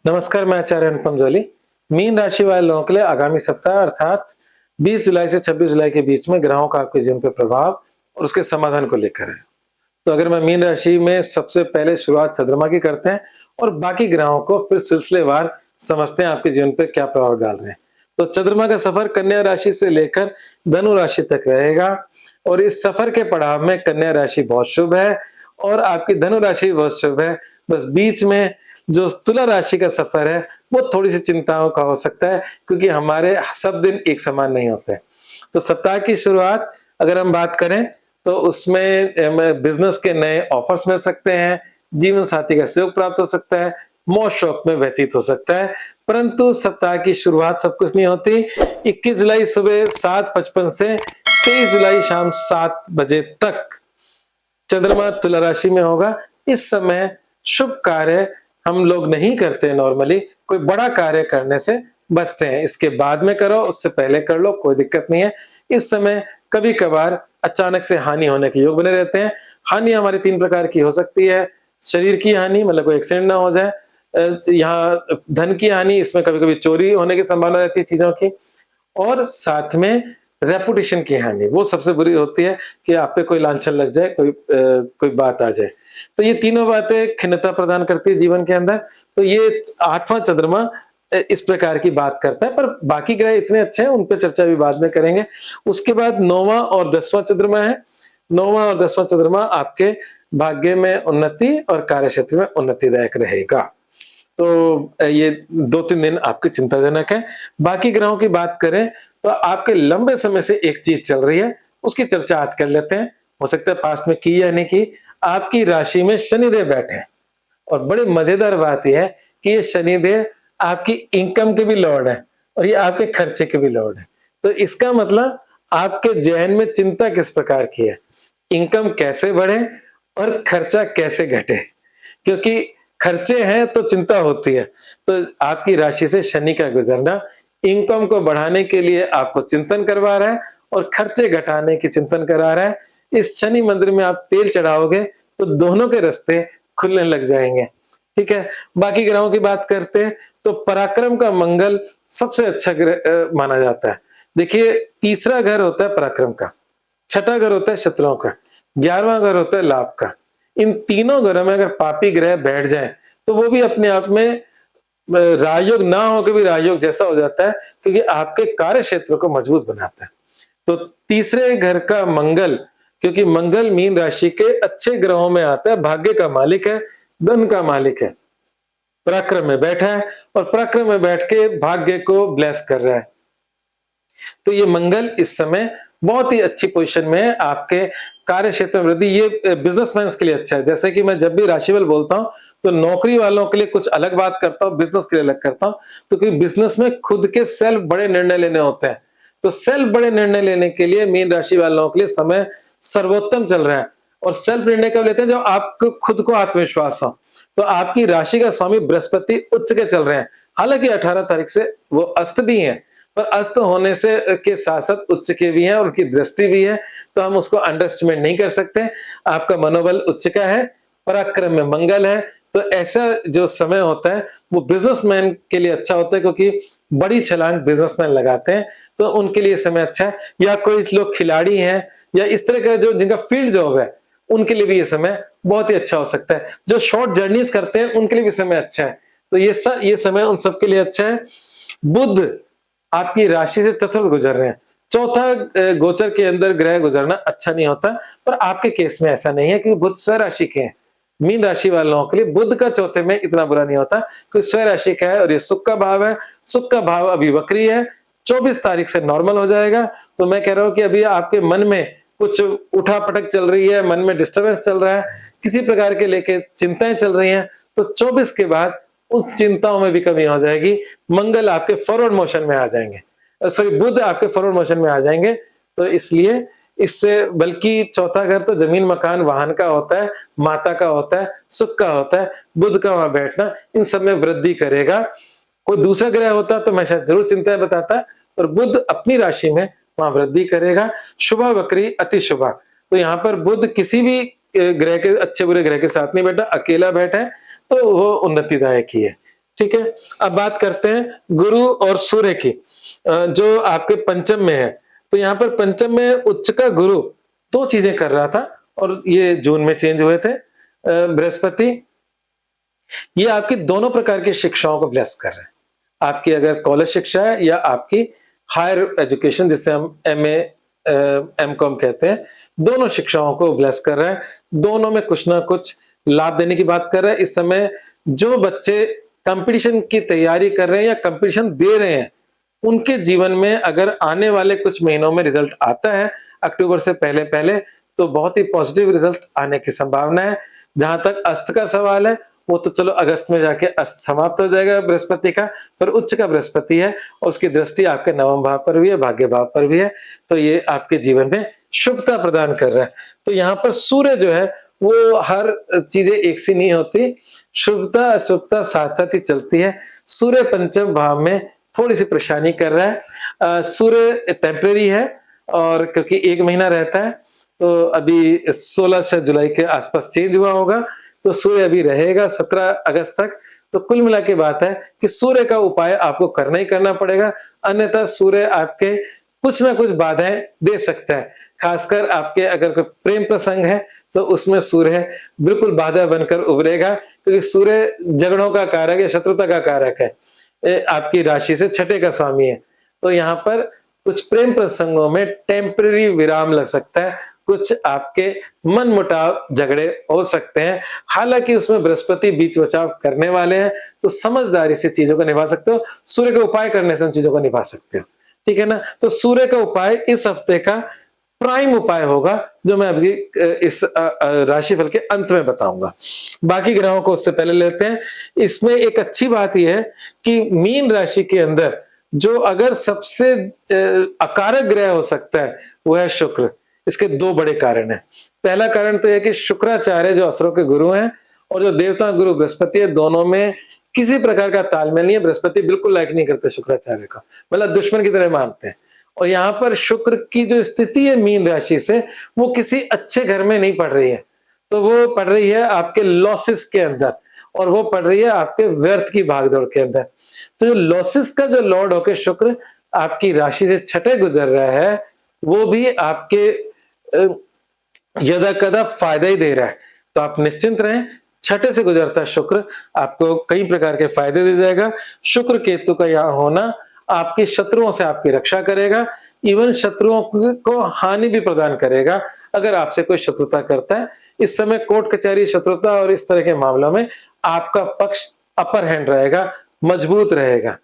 नमस्कार, मैं आचार्य अनुपम जौली। मीन राशि वाले लोगों के लिए आगामी सप्ताह अर्थात 20 जुलाई से 26 जुलाई के बीच में ग्रहों का आपके जीवन पे प्रभाव और उसके समाधान को लेकर है। तो अगर मैं मीन राशि में सबसे पहले शुरुआत चंद्रमा की करते हैं और बाकी ग्रहों को फिर सिलसिलेवार समझते हैं आपके जीवन पे क्या प्रभाव डाल रहे हैं। तो चंद्रमा का सफर कन्या राशि से लेकर धनु राशि तक रहेगा और इस सफर के पड़ाव में कन्या राशि बहुत शुभ है और आपकी धनु राशि बहुत शुभ है। बस बीच में जो तुला राशि का सफर है वो थोड़ी सी चिंताओं का हो सकता है क्योंकि हमारे सब दिन एक समान नहीं होते। तो सप्ताह की शुरुआत अगर हम बात करें तो उसमें बिजनेस के नए ऑफर्स मिल सकते हैं, जीवन साथी का सहयोग प्राप्त हो सकता है, मौज शौक में व्यतीत हो सकता है। परंतु सप्ताह की शुरुआत सब कुछ नहीं होती। 21 जुलाई सुबह 7:55 से 23 जुलाई शाम 7 बजे तक चंद्रमा तुला राशि में होगा। इस समय शुभ कार्य हम लोग नहीं करते, नॉर्मली कोई बड़ा कार्य करने से बचते हैं। इसके बाद में करो, उससे पहले कर लो, कोई दिक्कत नहीं है। इस समय कभी कभार अचानक से हानि होने के योग बने रहते हैं। हानि हमारी 3 प्रकार की हो सकती है। शरीर की हानि, मतलब कोई एक्सीडेंट ना हो जाए। यहाँ धन की हानि, इसमें कभी कभी चोरी होने की संभावना रहती है चीजों की। और साथ में रेपुटेशन की हानि, वो सबसे बुरी होती है कि आप पे कोई लांछन लग जाए, कोई बात आ जाए। तो ये तीनों बातें खिन्नता प्रदान करती है जीवन के अंदर। तो ये 8वां चंद्रमा इस प्रकार की बात करता है, पर बाकी ग्रह इतने अच्छे हैं, उन पे चर्चा भी बाद में करेंगे। उसके बाद 9वां और 10वां चंद्रमा है। 9वां और 10वां चंद्रमा आपके भाग्य में उन्नति और कार्य क्षेत्र में उन्नतिदायक रहेगा। तो ये 2-3 दिन आपके चिंताजनक है। बाकी ग्रहों की बात करें तो आपके लंबे समय से एक चीज चल रही है, उसकी चर्चा आज कर लेते हैं। हो सकता है पास्ट में की या नहीं की। आपकी राशि में शनिदेव बैठे हैं और बड़ी मजेदार बात यह है कि ये शनिदेव आपकी इनकम के भी लॉर्ड है और ये आपके खर्चे के भी लॉर्ड है। तो इसका मतलब आपके जहन में चिंता किस प्रकार की है, इनकम कैसे बढ़े और खर्चा कैसे घटे। क्योंकि खर्चे हैं तो चिंता होती है। तो आपकी राशि से शनि का गुजरना इनकम को बढ़ाने के लिए आपको चिंतन करवा रहा है और खर्चे घटाने की चिंतन करा रहा है। इस शनि मंदिर में आप तेल चढ़ाओगे तो दोनों के रास्ते खुलने लग जाएंगे। ठीक है। बाकी ग्रहों की बात करते हैं तो पराक्रम का मंगल सबसे अच्छा ग्रह माना जाता है। देखिए, तीसरा घर होता है पराक्रम का, छठा घर होता है शत्रुओं का, 11वां घर होता है लाभ का। इन तीनों घरों में अगर पापी ग्रह बैठ जाए तो वो भी अपने आप में राजयोग ना होकर भी राजयोग जैसा हो जाता है, क्योंकि आपके कार्य क्षेत्र को मजबूत बनाता है। तो तीसरे घर का मंगल, क्योंकि मंगल मीन राशि के अच्छे ग्रहों में आता है, भाग्य का मालिक है, धन का मालिक है, पराक्रम में बैठा है और पराक्रम में बैठ के भाग्य को ब्लेस कर रहा है। तो ये मंगल इस समय बहुत ही अच्छी पोजीशन में है, आपके कार्य क्षेत्र में वृद्धि। ये बिजनेसमैन के लिए अच्छा है। जैसे कि मैं जब भी राशिफल बोलता हूं तो नौकरी वालों के लिए कुछ अलग बात करता हूं, बिजनेस के लिए अलग करता हूं। तो क्योंकि बिजनेस में खुद के सेल्फ बड़े निर्णय लेने होते हैं, तो सेल्फ बड़े निर्णय लेने के लिए मीन राशि वालों के लिए समय सर्वोत्तम चल रहा है। और सेल्फ निर्णय कब लेते हैं, जब आपको खुद को आत्मविश्वास हो। तो आपकी राशि का स्वामी बृहस्पति उच्च के चल रहे हैं। हालांकि 18 तारीख से वो अस्त भी हैं, पर अस्त होने से के साथ साथ उच्च के भी हैं और उनकी दृष्टि भी है, तो हम उसको अंडरएस्टिमेट नहीं कर सकते। आपका मनोबल उच्च का है, पराक्रम में मंगल है। तो ऐसा जो समय होता है वो बिजनेसमैन के लिए अच्छा होता है, क्योंकि बड़ी छलांग बिजनेसमैन लगाते हैं, तो उनके लिए समय अच्छा है। या कोई लोग खिलाड़ी हैं या इस तरह का जो जिनका फील्ड जॉब है, उनके लिए भी ये समय बहुत ही अच्छा हो सकता है। जो शॉर्ट जर्नीज करते हैं उनके लिए भी समय अच्छा है। तो ये समय उन सबके लिए अच्छा है। बुध आपकी राशि से चतुर्थ गुजर रहे हैं। चौथा गोचर के अंदर ग्रह गुजरना अच्छा नहीं होता, पर आपके केस में ऐसा नहीं है क्योंकि बुध स्व राशि के हैं। मीन राशि वालों के लिए बुध का चौथे में इतना बुरा नहीं होता, क्योंकि स्व राशि का है और ये सुख का भाव है। सुख का भाव अभी वक्री है, 24 तारीख से नॉर्मल हो जाएगा। तो मैं कह रहा हूं कि अभी आपके मन में कुछ उठापटक चल रही है, मन में डिस्टर्बेंस चल रहा है, किसी प्रकार के लेके चिंताएं चल रही हैं, तो 24 के बाद उन चिंताओं में भी कमी हो जाएगी। मंगल आपके फॉरवर्ड मोशन में आ जाएंगे, सॉरी बुध आपके फॉरवर्ड मोशन में आ जाएंगे। तो इसलिए इससे, बल्कि चौथा घर तो जमीन मकान वाहन का होता है, माता का होता है, सुख का होता है। बुध का वहां बैठना इन सब में वृद्धि करेगा। कोई दूसरा ग्रह होता तो मैं शायद जरूर चिंताएं बताता, पर बुध अपनी राशि में वहां वृद्धि करेगा। शुभा वक्री अति शुभा। तो यहाँ पर बुध किसी भी ग्रह के, अच्छे बुरे ग्रह के साथ नहीं बैठा, अकेला बैठा है, तो वो उन्नतिदायक ही है। ठीक है। अब बात करते हैं गुरु और सूर्य की, जो आपके पंचम में है। तो यहाँ पर पंचम में उच्च का गुरु 2 चीजें कर रहा था और ये जून में चेंज हुए थे। बृहस्पति ये आपकी दोनों प्रकार की शिक्षाओं को ब्लेस कर रहे हैं। आपकी अगर कॉलेज शिक्षा है या आपकी हायर एजुकेशन जिसे हम एमए एमकॉम कहते हैं, दोनों शिक्षाओं को ब्लेस कर रहा है। दोनों में कुछ ना कुछ लाभ देने की बात कर रहा है। इस समय जो बच्चे कंपटीशन की तैयारी कर रहे हैं या कंपटीशन दे रहे हैं, उनके जीवन में अगर आने वाले कुछ महीनों में रिजल्ट आता है अक्टूबर से पहले-पहले, तो बहुत ही पॉजिटिव रिजल्ट आने की संभावना है। जहां तक अस्त का सवाल है, वो तो चलो अगस्त में जाके अस्त समाप्त हो जाएगा बृहस्पति का, पर उच्च का बृहस्पति है और उसकी दृष्टि आपके नवम भाव पर भी है, भाग्य भाव पर भी है, तो ये आपके जीवन में शुभता प्रदान कर रहा है। तो यहाँ पर सूर्य जो है वो हर चीजें एक सी नहीं होती, शुभता अशुभता साथ-साथ ही चलती है। सूर्य पंचम भाव में थोड़ी-सी परेशानी कर रहा है। सूर्य टेम्परेरी है और क्योंकि 1 महीना रहता है, तो अभी 16 जुलाई के आसपास चेंज हुआ होगा, तो सूर्य अभी रहेगा 17 अगस्त तक। तो कुल मिला के बात है कि सूर्य का उपाय आपको करना ही करना पड़ेगा, अन्यथा सूर्य आपके कुछ ना कुछ बाधाएं दे सकता है। खासकर आपके अगर कोई प्रेम प्रसंग है तो उसमें सूर्य बिल्कुल बाधा बनकर उभरेगा, क्योंकि सूर्य झगड़ों का कारक है, शत्रुता का कारक है, आपकी राशि से 6ठे का स्वामी है। तो यहाँ पर कुछ प्रेम प्रसंगों में टेम्परेरी विराम लग सकता है, कुछ आपके मनमुटाव झगड़े हो सकते हैं। हालांकि उसमें बृहस्पति बीच बचाव करने वाले हैं, तो समझदारी से चीजों को निभा सकते हो। सूर्य का उपाय करने से उन चीजों को निभा सकते हो, ठीक है ना। तो सूर्य का उपाय इस हफ्ते का प्राइम उपाय होगा, जो मैं अभी इस राशिफल के अंत में बताऊंगा। बाकी ग्रहों को उससे पहले लेते हैं। इसमें एक अच्छी बात यह है कि मीन राशि के अंदर जो अगर सबसे अकारक ग्रह हो सकता है वो है शुक्र। इसके 2 बड़े कारण हैं। पहला कारण तो यह कि शुक्राचार्य जो असुरों के गुरु हैं और जो देवता गुरु बृहस्पति है, दोनों में किसी प्रकार का तालमेल नहीं है। बृहस्पति बिल्कुल लाइक नहीं करते शुक्राचार्य को, मतलब दुश्मन की तरह मानते हैं। और यहाँ पर शुक्र की जो स्थिति है मीन राशि से, वो किसी अच्छे घर में नहीं पड़ रही है, तो वो पड़ रही है आपके लॉसेस के अंदर, और वो पड़ रही है आपके व्यर्थ की भागदौड़ के अंदर। तो जो लॉसेस का जो लॉर्ड होके शुक्र आपकी राशि से 6ठे गुजर रहा है, वो भी आपके यदा कदा फायदा ही दे रहा है। तो आप निश्चिंत रहें, 6ठे से गुजरता शुक्र आपको कई प्रकार के फायदे दे जाएगा। शुक्र केतु का यहाँ होना आपके शत्रुओं से आपकी रक्षा करेगा, इवन शत्रुओं को हानि भी प्रदान करेगा अगर आपसे कोई शत्रुता करता है। इस समय कोर्ट कचहरी शत्रुता और इस तरह के मामलों में आपका पक्ष अपर हैंड रहेगा, मजबूत रहेगा।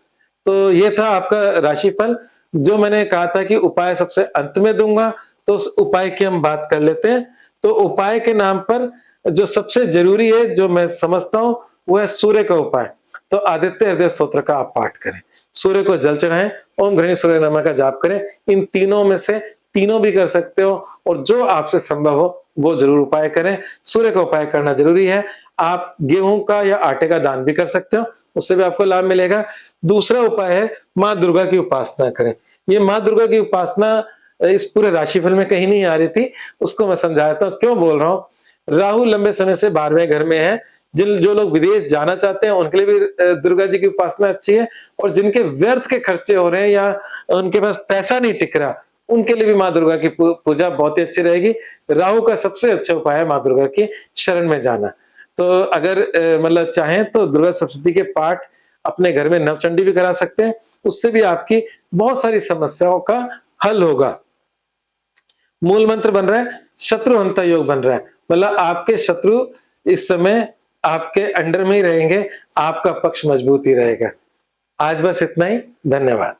तो ये था आपका राशिफल, जो मैंने कहा था कि उपाय सबसे अंत में दूंगा, तो उस उपाय की हम बात कर लेते हैं। तो उपाय के नाम पर जो सबसे जरूरी है, जो मैं समझता हूं, वो है सूर्य का उपाय। तो आदित्य हृदय स्तोत्र का आप पाठ करें, सूर्य को जल चढ़ाएं, ओम घृणी सूर्य नमः का जाप करें। इन तीनों में से तीनों भी कर सकते हो, और जो आपसे संभव हो वो जरूर उपाय करें। सूर्य का उपाय करना जरूरी है। आप गेहूं का या आटे का दान भी कर सकते हो, उससे भी आपको लाभ मिलेगा। दूसरा उपाय है माँ दुर्गा की उपासना करें। ये माँ दुर्गा की उपासना इस पूरे राशिफल में कहीं नहीं आ रही थी, उसको मैं समझाता हूँ क्यों बोल रहा हूँ। राहु लंबे समय से 12वें घर में है। जो लोग विदेश जाना चाहते हैं उनके लिए भी दुर्गा जी की उपासना अच्छी है, और जिनके व्यर्थ के खर्चे हो रहे हैं या उनके पास पैसा नहीं टिक रहा, उनके लिए भी माँ दुर्गा की पूजा बहुत ही अच्छी रहेगी। राहु का सबसे अच्छा उपाय है माँ दुर्गा की शरण में जाना। तो अगर मतलब चाहें तो दुर्गा सप्तशती के पाठ अपने घर में नवचंडी भी करा सकते हैं, उससे भी आपकी बहुत सारी समस्याओं का हल होगा। मूल मंत्र बन रहा है शत्रुहंता योग बन रहा है, मतलब आपके शत्रु इस समय आपके अंडर में ही रहेंगे, आपका पक्ष मजबूत ही रहेगा। आज बस इतना ही, धन्यवाद।